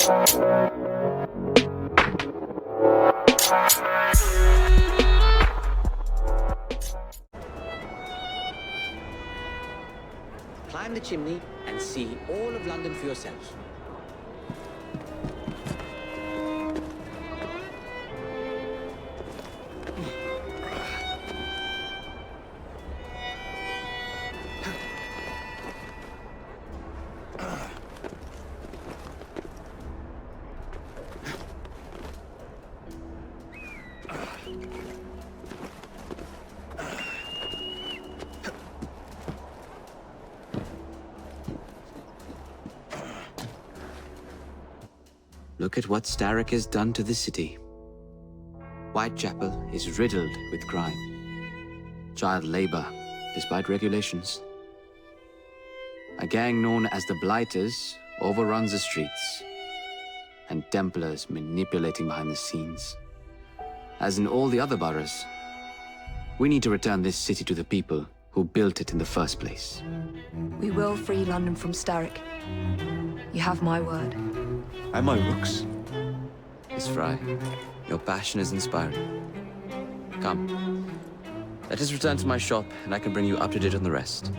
Climb the chimney and see all of London for yourself. Look at what Starrick has done to the city. Whitechapel is riddled with crime. Child labor, despite regulations. A gang known as the Blighters overruns the streets, and Templars manipulating behind the scenes. As in all the other boroughs, we need to return this city to the people who built it in the first place. We will free London from Starrick. You have my word. And my looks. Miss Fry, your passion is inspiring. Come, let us return to my shop, and I can bring you up to date on the rest.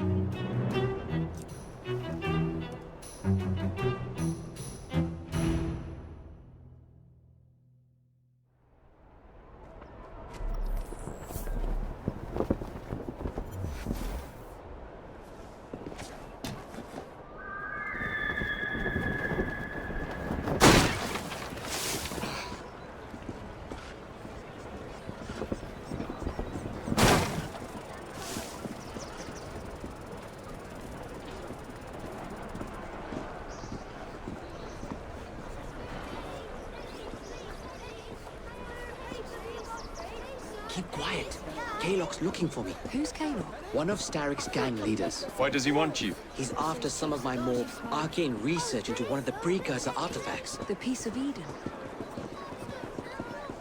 Keep quiet. Kaylock's looking for me. Who's Kaylock? One of Starrick's gang leaders. Why does he want you? He's after some of my more arcane research into one of the precursor artifacts. The Piece of Eden.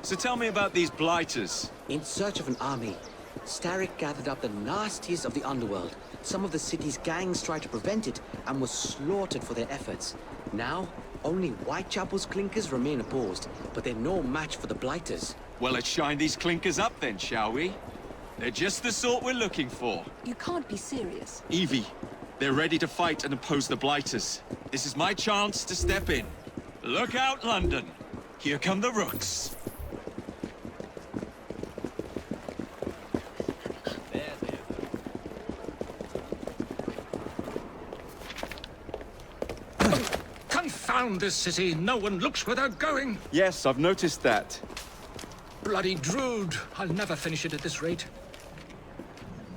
So tell me about these blighters. In search of an army, Starrick gathered up the nastiest of the underworld. Some of the city's gangs tried to prevent it and were slaughtered for their efforts. Now, only Whitechapel's clinkers remain opposed, but they're no match for the Blighters. Well, let's shine these clinkers up then, shall we? They're just the sort we're looking for. You can't be serious. Evie, they're ready to fight and oppose the blighters. This is my chance to step in. Look out, London. Here come the rooks. Confound this city! No one looks where they're going! Yes, I've noticed that. Bloody Drood! I'll never finish it at this rate.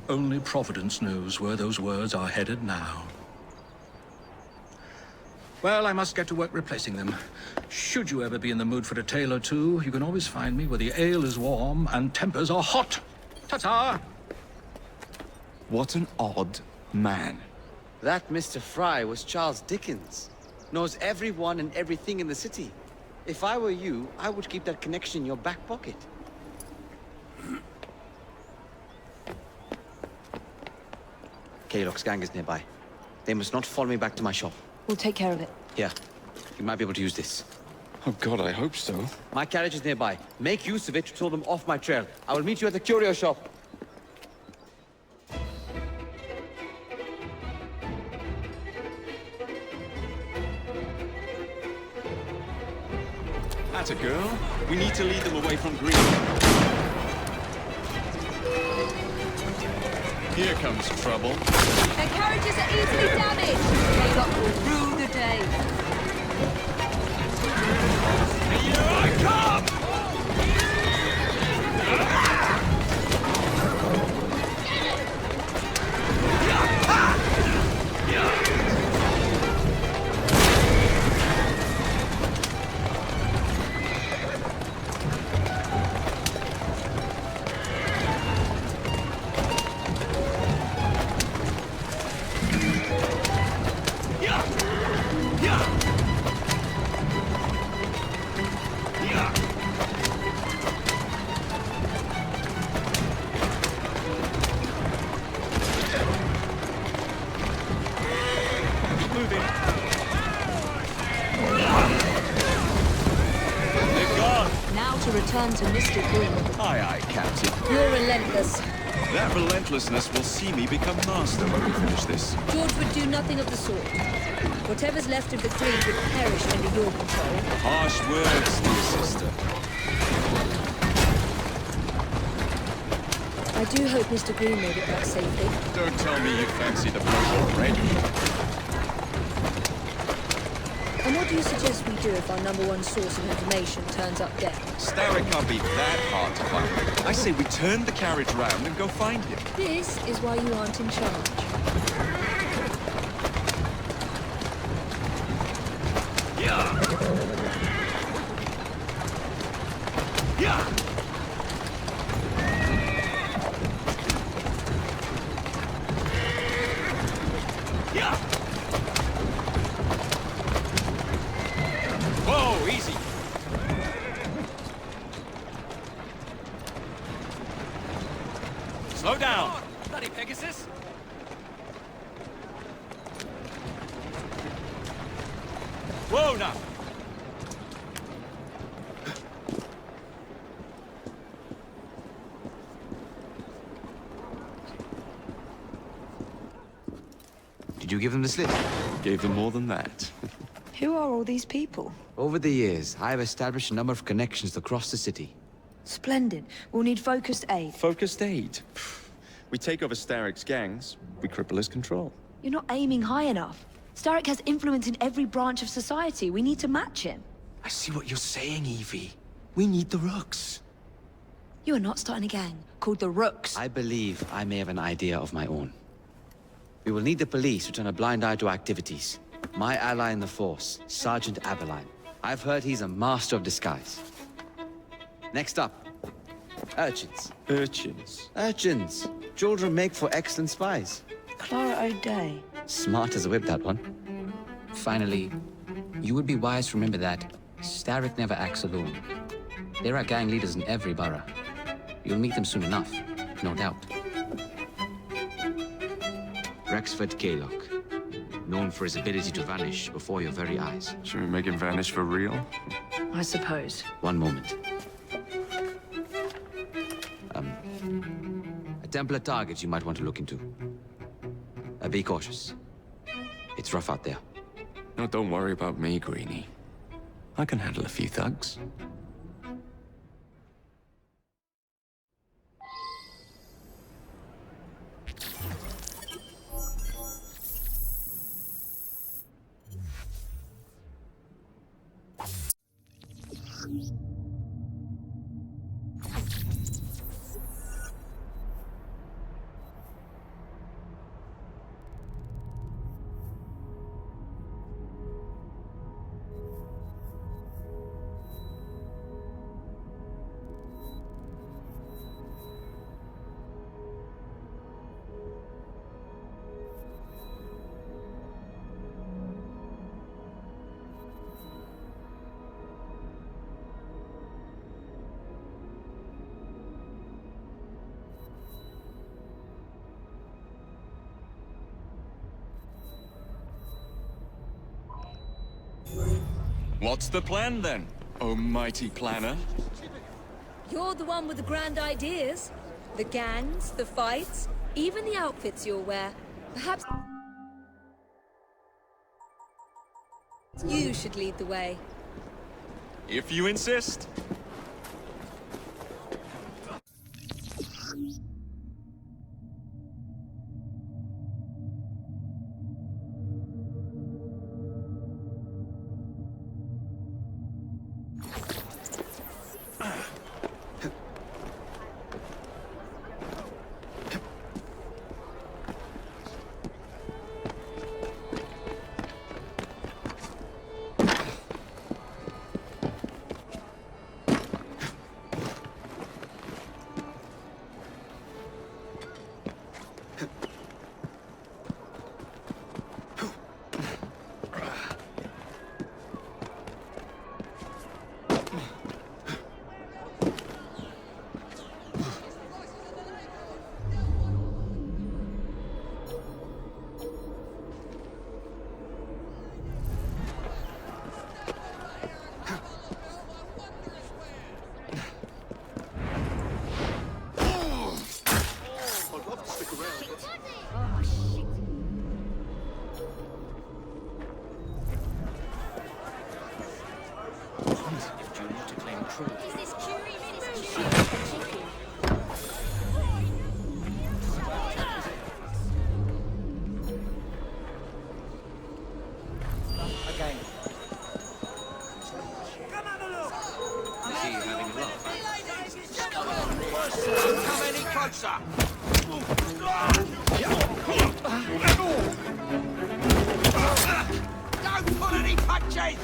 Only Providence knows where those words are headed now. Well, I must get to work replacing them. Should you ever be in the mood for a tale or two, you can always find me where the ale is warm and tempers are hot. Ta-ta! What an odd man. That Mr. Fry was Charles Dickens. Knows everyone and everything in the city. If I were you, I would keep that connection in your back pocket. Kaylock's gang is nearby. They must not follow me back to my shop. We'll take care of it. Here, you might be able to use this. Oh God, I hope so. My carriage is nearby. Make use of it to throw them off my trail. I will meet you at the curio shop. That's a girl. We need to lead them away from Green. Here comes trouble. Their carriages are easily damaged. Kaylock will rue the day. Here I come! return to Mr. Green. Aye, aye, Captain. You're relentless. That relentlessness will see me become master when we finish this. George would do nothing of the sort. Whatever's left of the Creed would perish under your control. Harsh words, dear sister. I do hope Mr. Green made it back safely. Don't tell me you fancy the bloke already. And what do you suggest we do if our #1 source of information turns up dead? Starrick can't be that hard to find. I say we turn the carriage round and go find him. This is why you aren't in charge. Yeah! Yeah! Yeah! Whoa, easy! Slow down! Bloody Pegasus! Whoa, now! Did you give them the slip? Gave them more than that. Who are all these people? Over the years, I have established a number of connections across the city. Splendid. We'll need focused aid. Focused aid. We take over Starrick's gangs, we cripple his control. You're not aiming high enough. Starrick has influence in every branch of society. We need to match him. I see what you're saying, Evie. We need the Rooks. You are not starting a gang called the Rooks. I believe I may have an idea of my own. We will need the police to turn a blind eye to activities. My ally in the force, Sergeant Aberline. I've heard he's a master of disguise. Next up, urchins. Urchins? Urchins. Children make for excellent spies. Clara O'Day. Smart as a whip, that one. Finally, you would be wise to remember that Starrick never acts alone. There are gang leaders in every borough. You'll meet them soon enough, no doubt. Rexford Kaylock, known for his ability to vanish before your very eyes. Should we make him vanish for real? I suppose. One moment. A Templar target you might want to look into. Be cautious. It's rough out there. No, don't worry about me, Greenie. I can handle a few thugs. What's the plan, then, oh mighty planner? You're the one with the grand ideas. The gangs, the fights, even the outfits you'll wear. Perhaps you should lead the way. If you insist. If due not to claim crew. Again. I see you having a laugh. Come any closer! Don't pull any punches!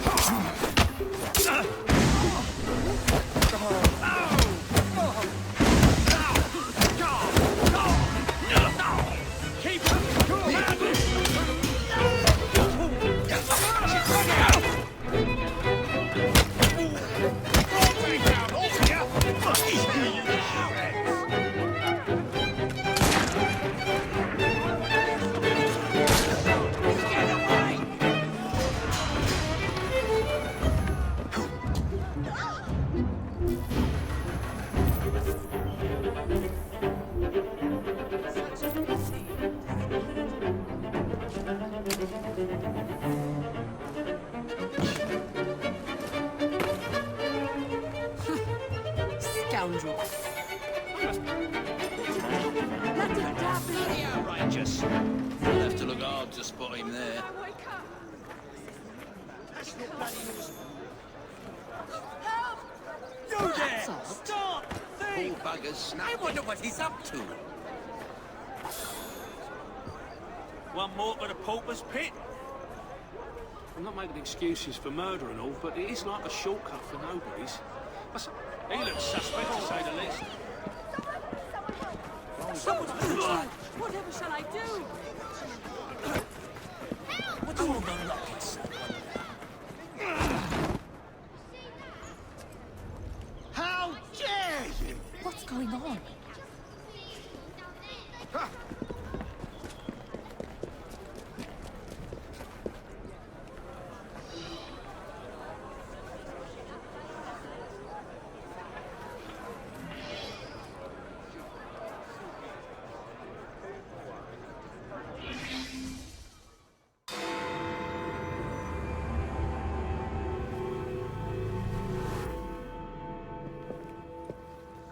Scoundrel. Bloody outrageous. You'll have to look hard to spot him there. You there! Stop! Poor buggers. I wonder what he's up to. One more to the pauper's pit. I'm not making excuses for murder and all, but it is like a shortcut for nobodies. He looks suspect, to say the least. Whatever shall I do? What's all the rockets? How dare you! What's going on?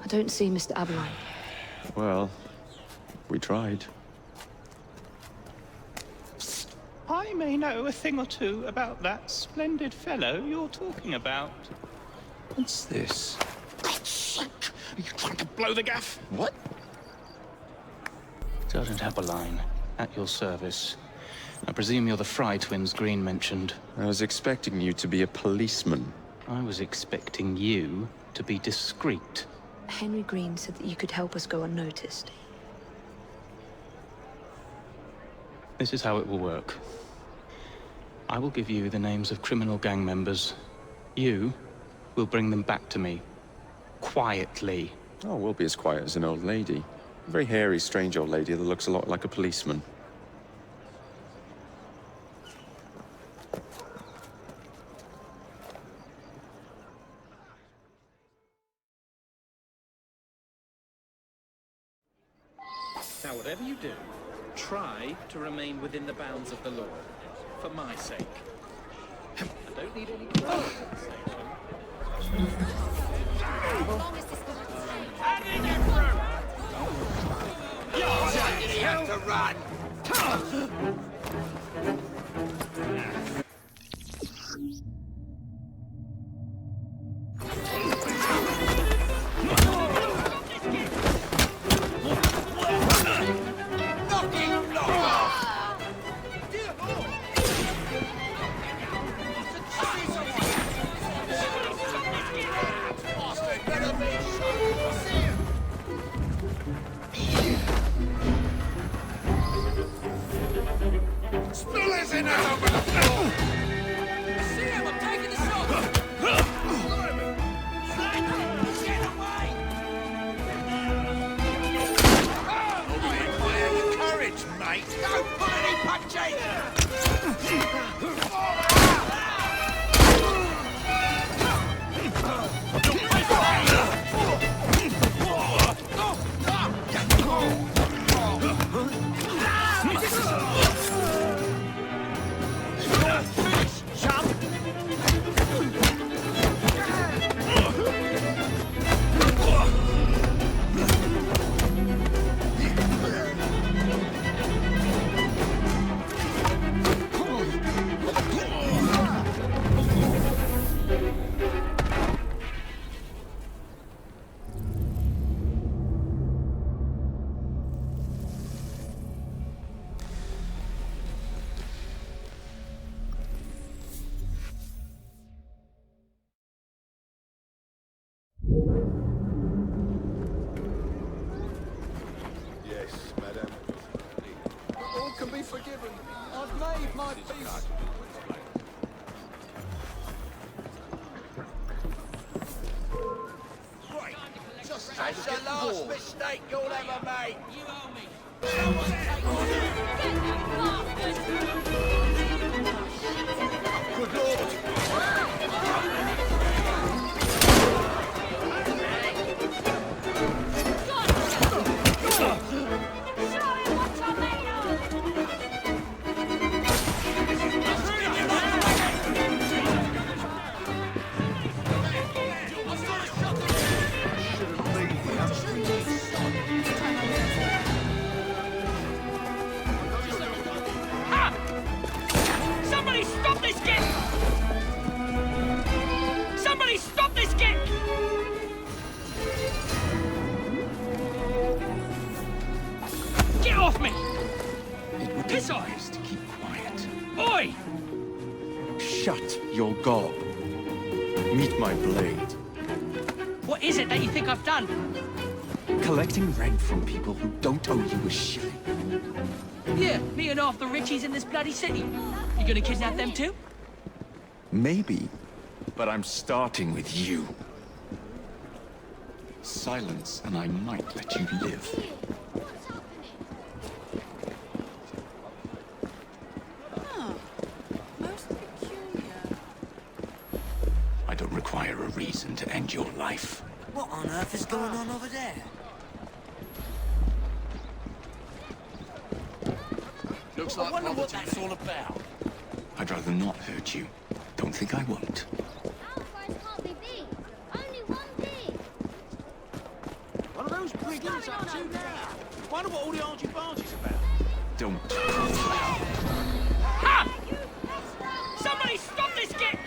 I don't see Mr. Aberline. Well, we tried. I may know a thing or two about that splendid fellow you're talking about. What's this? God's sake! Are you trying to blow the gaff? What? Sergeant Aberline, at your service. I presume you're the Fry twins Green mentioned. I was expecting you to be a policeman. I was expecting you to be discreet. Henry Green said that you could help us go unnoticed. This is how it will work. I will give you the names of criminal gang members. You will bring them back to me. Quietly. Oh, we'll be as quiet as an old lady. A very hairy, strange old lady that looks a lot like a policeman. Now, whatever you do, try to remain within the bounds of the law. For my sake. I don't need any compensation. You have to run! Spillers in there over the floor! I see him! I'm taking the shot! Get away! Fire your courage, mate! Don't pull any punches! Finish, chump! That's the last mistake you'll ever make. Good lord. Somebody stop this kick! Somebody stop this kick! Get off me! It would be Piss off! wise to keep quiet. Oi! Shut your gob. Meet my blade. What is it that you think I've done? Collecting rent from people who don't owe you a shilling. Yeah, me and half the richies in this bloody city. You gonna kidnap them too? Maybe, but I'm starting with you. Silence, and I might let you live. Most peculiar. I don't require a reason to end your life. What on earth is going on over there? Looks I like wonder what poverty. that's all about. I'd rather not hurt you. Don't think I won't. Alphas can't be beat. Only one bee. What are those brigands up to now? Wonder what all the argy-bargy's about. Don't call loud. Ha! Somebody stop this kick!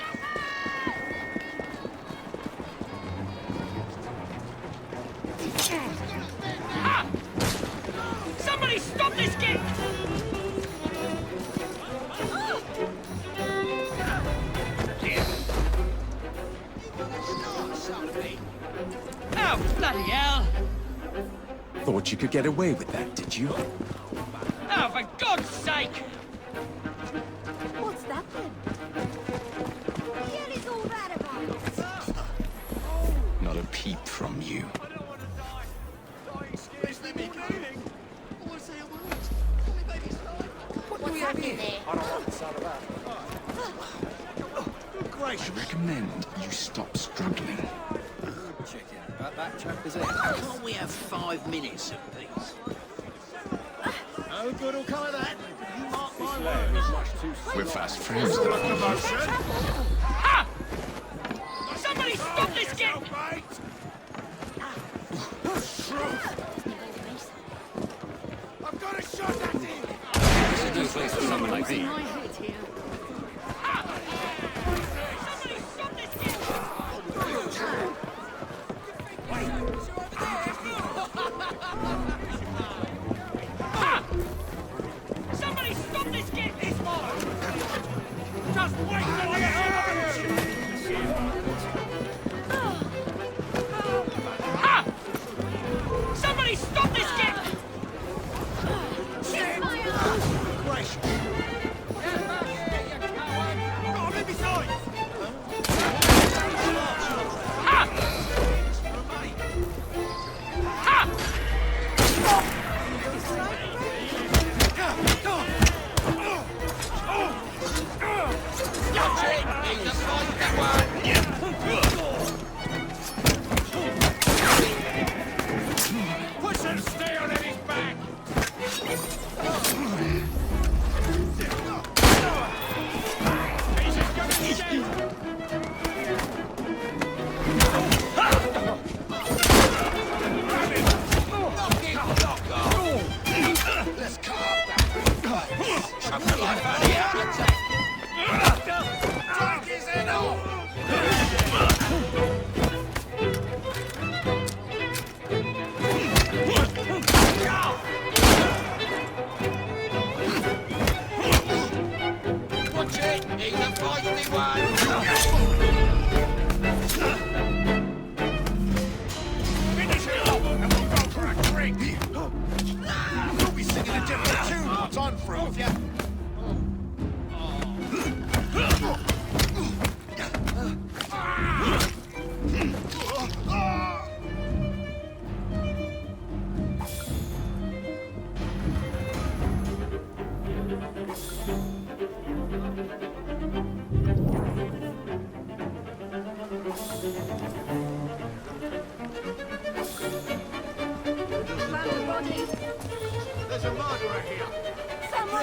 Ha! Somebody stop this kick! Oh, bloody hell! Thought you could get away with that, did you? Oh, for God's sake! What's that then? What is all that about? Not a peep from you. What's happening there? I recommend you stop struggling. Can't we have 5 minutes of peace? No good will come of that. You mark my words. We're fast friends. Ha! Somebody stop this kick! I've got a shot at him! This is no place for someone like thee. Somebody stop this kick! Ha! Somebody stop this kick! It's mine! Just wait till I get Ha! Somebody stop this kick! Ha! Ha! Push and stay on his back! Let's carve that. Take his head off!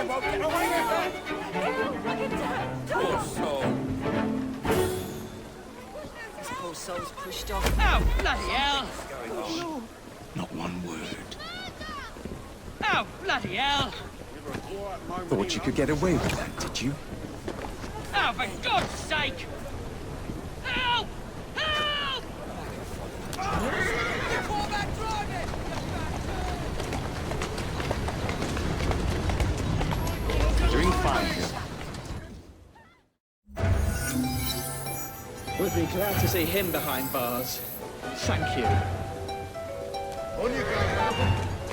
They won't get away with that! Poor soul. This poor soul's pushed off. Oh, bloody hell! What's going on? Not one word. Oh, bloody hell! Thought you could get away with that, did you? Oh, for God's sake! Help! Help! Fall back, drive Doing fine here. Would be glad to see him behind bars. Thank you. On you go.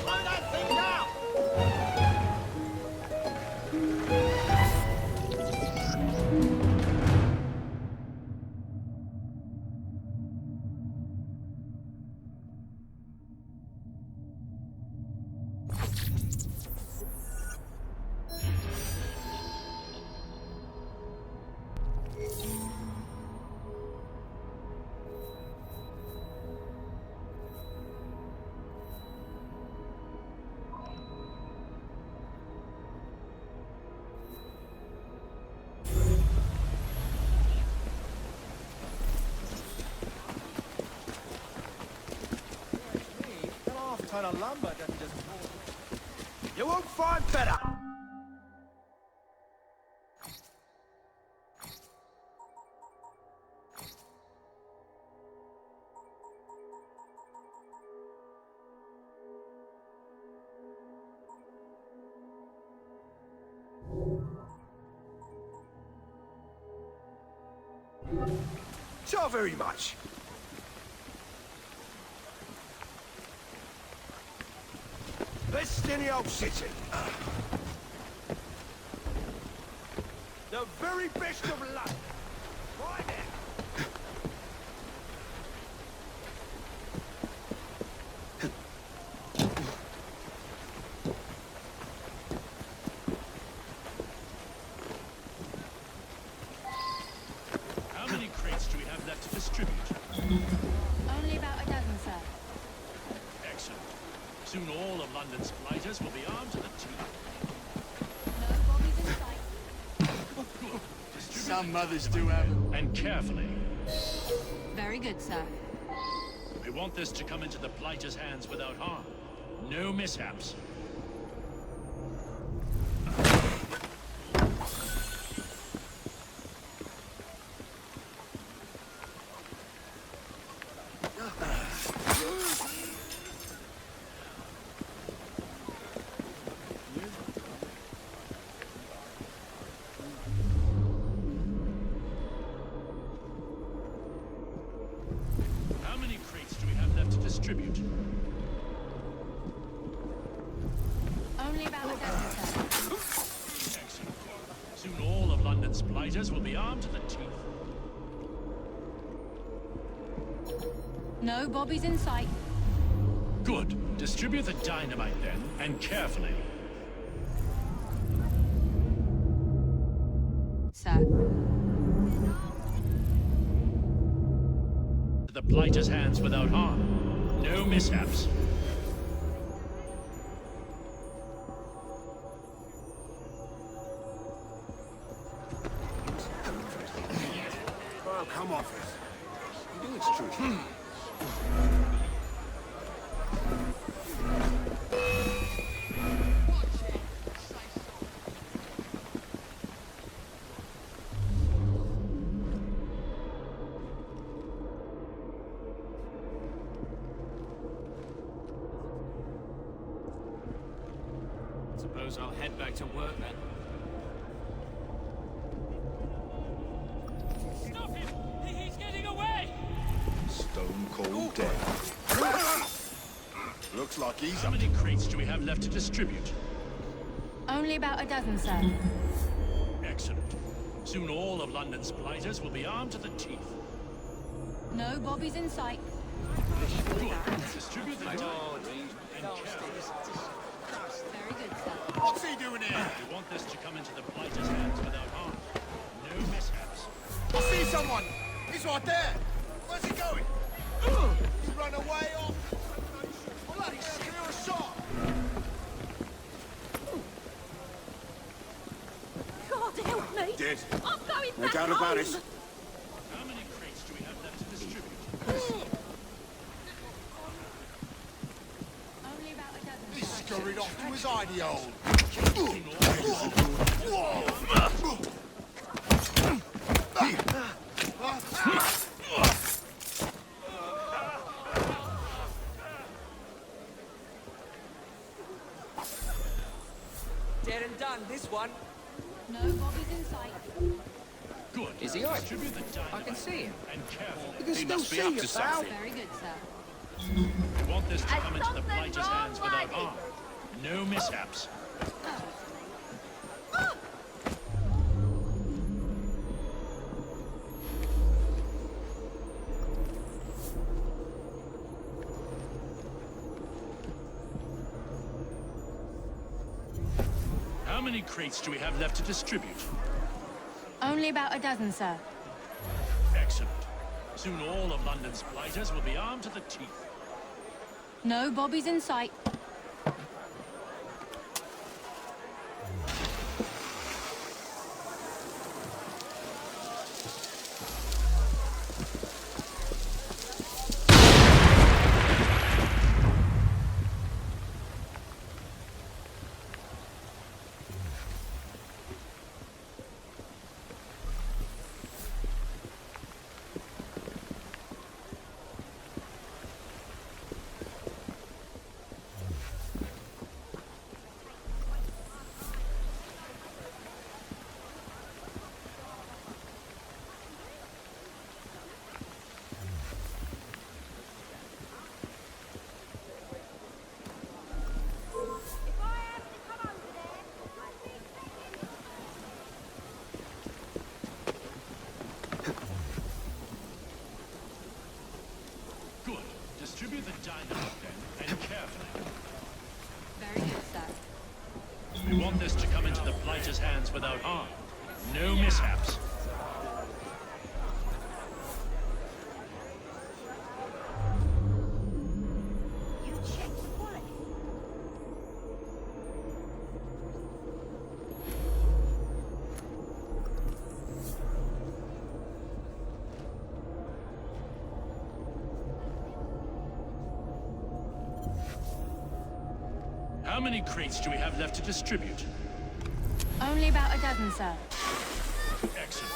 Slow that thing down! Ton of lumber doesn't just fall. You won't find better. So very much. Let's stay in the old city. The very best of luck. Right now. How many crates do we have left to distribute? Only about a dozen, sir. Excellent. Soon all of London's blighters will be armed to the teeth. No bodies in sight. Some mothers do have... And carefully. Very good, sir. We want this to come into the blighters' hands without harm. No mishaps. How many crates do we have left to distribute? Only about a dozen, sir. Excellent. Soon all of London's blighters will be armed to the teeth. No bobbies in sight. Good. Distribute the dynamite then, and carefully. Sir. To the blighters' hands without harm. No mishaps. Oh, come off it. You know it's true. Suppose I'll head back to work then. Stop him! He's getting away! Stone cold dead. Looks like he's How many crates do we have left to distribute? Only about a dozen, sir. Excellent. Soon all of London's blighters will be armed to the teeth. No bobbies in sight. Good. Distribute the dynamite and carefully. Very good, sir. What's he doing here? We want this to come into the blighters' hands without harm. No mishaps. I see someone. He's right there. Where's he going? He run away off. Bloody shit. Hear a shot. me. Dead. I'm going No back doubt about home. it. How many crates do we have left to distribute? Only about a dozen. He's scurried off to his hidey hole. Dead and done, this one. No bobbies in sight. Good. Is he alright? Distribute the dynamite. I can see him. And carefully. You can He still must be see up you, to pal. something. Very good, sir. We want this to come into the something blighter's wrong, hands without Whitey. harm. No mishaps. How many crates do we have left to distribute? Only about a dozen, sir. Excellent. Soon all of London's blighters will be armed to the teeth. No bobbies in sight. Good. Distribute the dynamite then, and carefully. Very good, sir. We want this to come into the blighter's hands without harm. No mishaps. How many crates do we have left to distribute? Only about a dozen, sir. Excellent.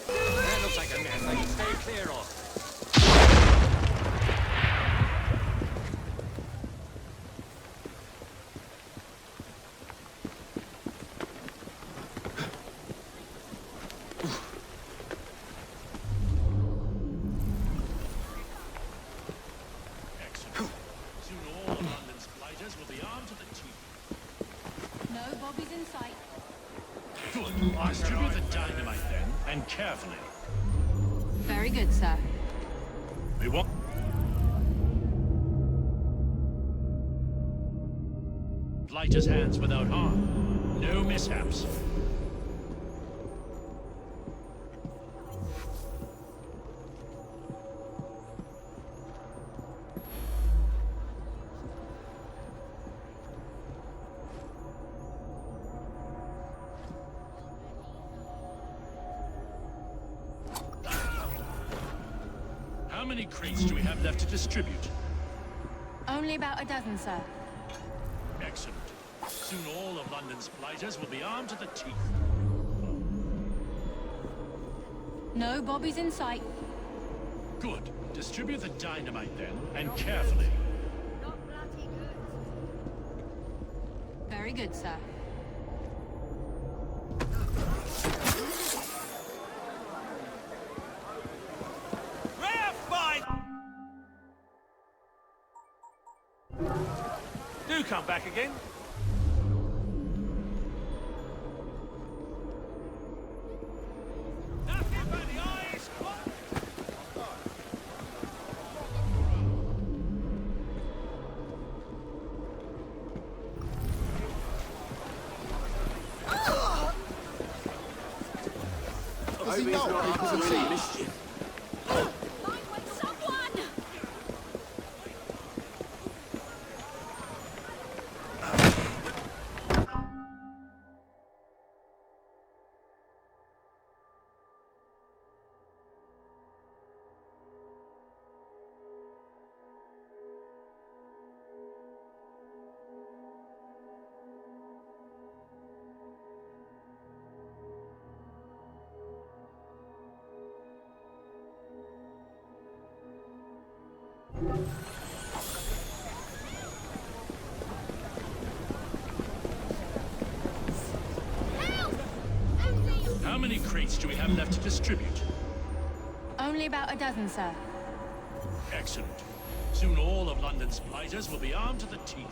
That looks like a mess I can stay clear of. Excellent. Soon all of London's blighters will be armed to the teeth. No bobbies in sight. Good. Distribute the dynamite then, and carefully. Very good, sir. We want... Blighter's hands without harm. No mishaps. How many crates do we have left to distribute? Only about a dozen, sir. Excellent. Soon all of London's blighters will be armed to the teeth. No bobbies in sight. Good. Distribute the dynamite then, and carefully. Very good, sir. Rare fight! Do come back again. Nothing but the eyes. Does he know people can see mischief? Someone! How many crates do we have left to distribute? Only about a dozen, sir. Excellent. Soon all of London's blighters will be armed to the teeth.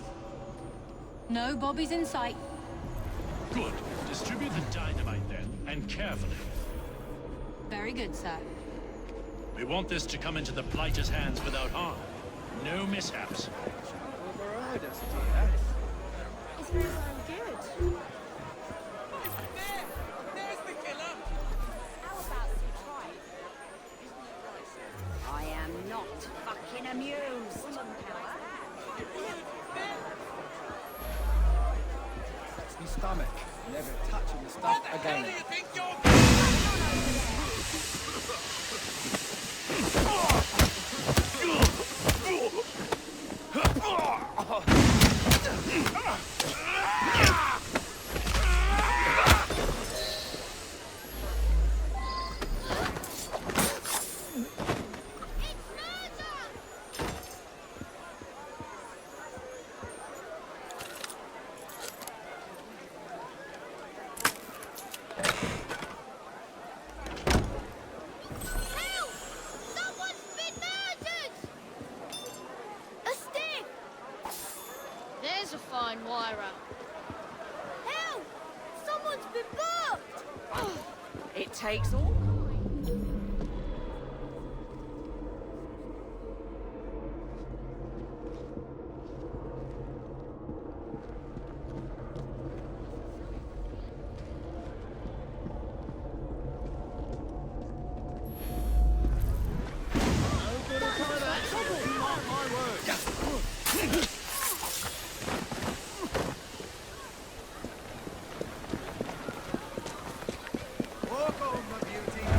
No bobbies in sight. Good. Distribute the dynamite then, and carefully. Very good, sir. We want this to come into the blighters' hands without harm. No mishaps. It's really good. I am not fucking amused. My stomach. Never touching the stuff again. do you think There's a fine wirer. Help! Someone's been booked! It takes all. Walk on, my beauty.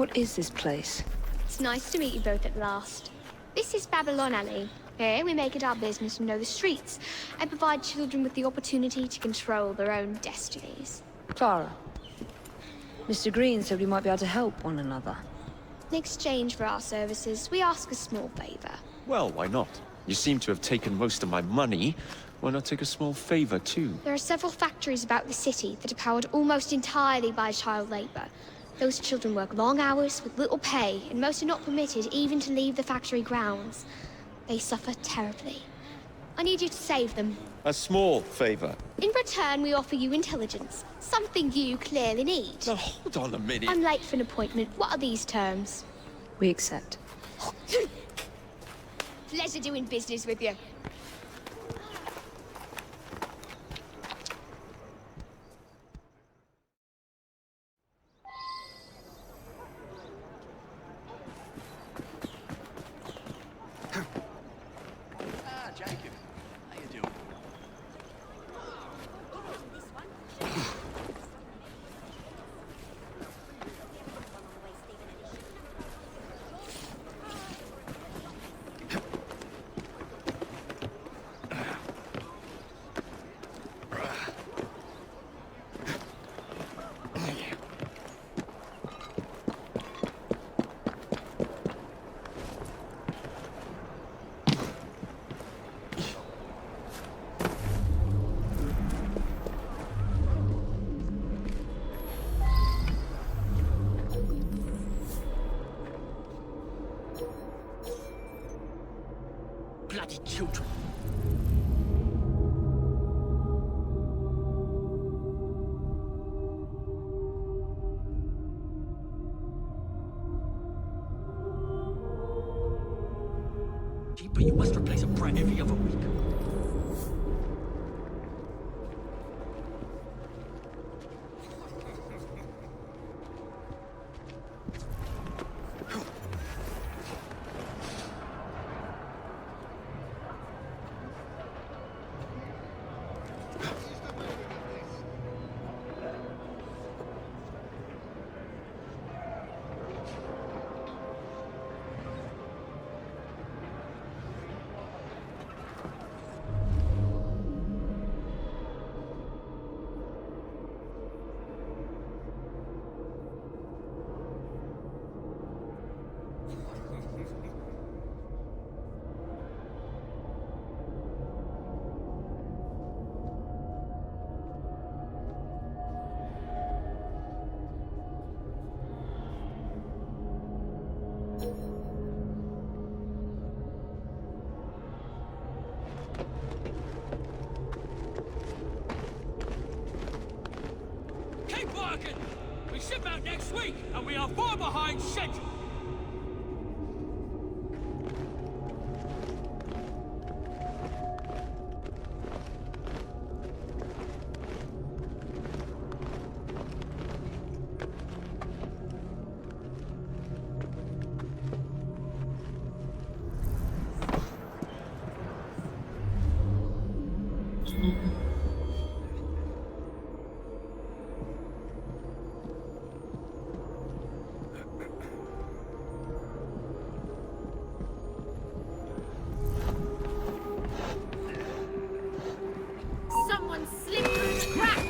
What is this place? It's nice to meet you both at last. This is Babylon Alley. Here, we make it our business to know the streets and provide children with the opportunity to control their own destinies. Clara. Mr. Green said we might be able to help one another. In exchange for our services, we ask a small favor. Well, why not? You seem to have taken most of my money. Why not take a small favor, too? There are several factories about the city that are powered almost entirely by child labor. Those children work long hours with little pay, and most are not permitted even to leave the factory grounds. They suffer terribly. I need you to save them. A small favor. In return, we offer you intelligence. Something you clearly need. Now, hold on a minute. I'm late for an appointment. What are these terms? We accept. Pleasure doing business with you. Jacob. How you doing? Bloody children. But you must replace a brat every other week. Keep working! We ship out next week, and we are far behind schedule! Someone slipped through the crack!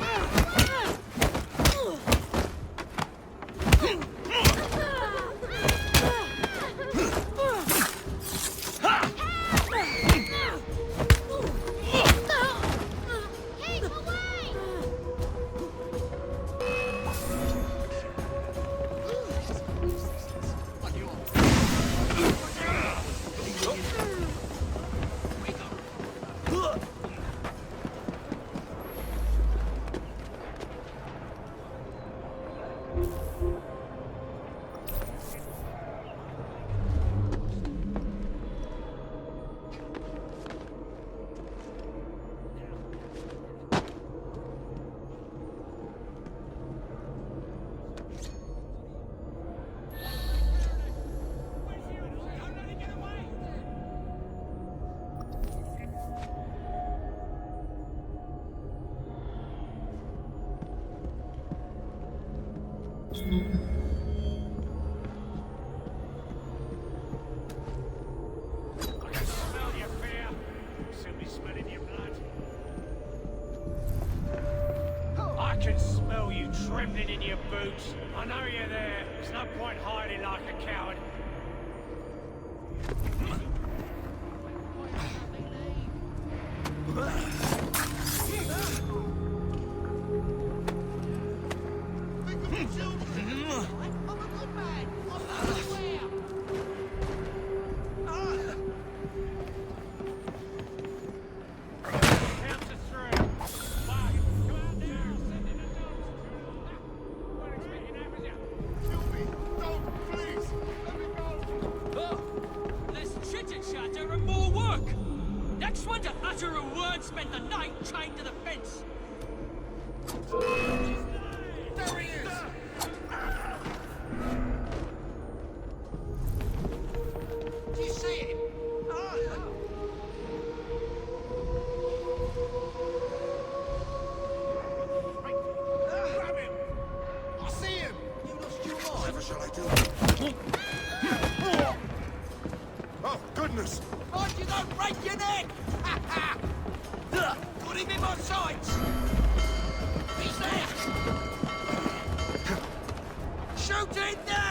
Boots. I know you're there. There's no point hiding like a coward. Spend the night chained to the fence. There he is! Do you see him? Grab him! I see him! You lost your mind. Whatever shall I do? Oh, goodness! Mind you don't break your neck! Got him in my sights! He's there! Shoot it now!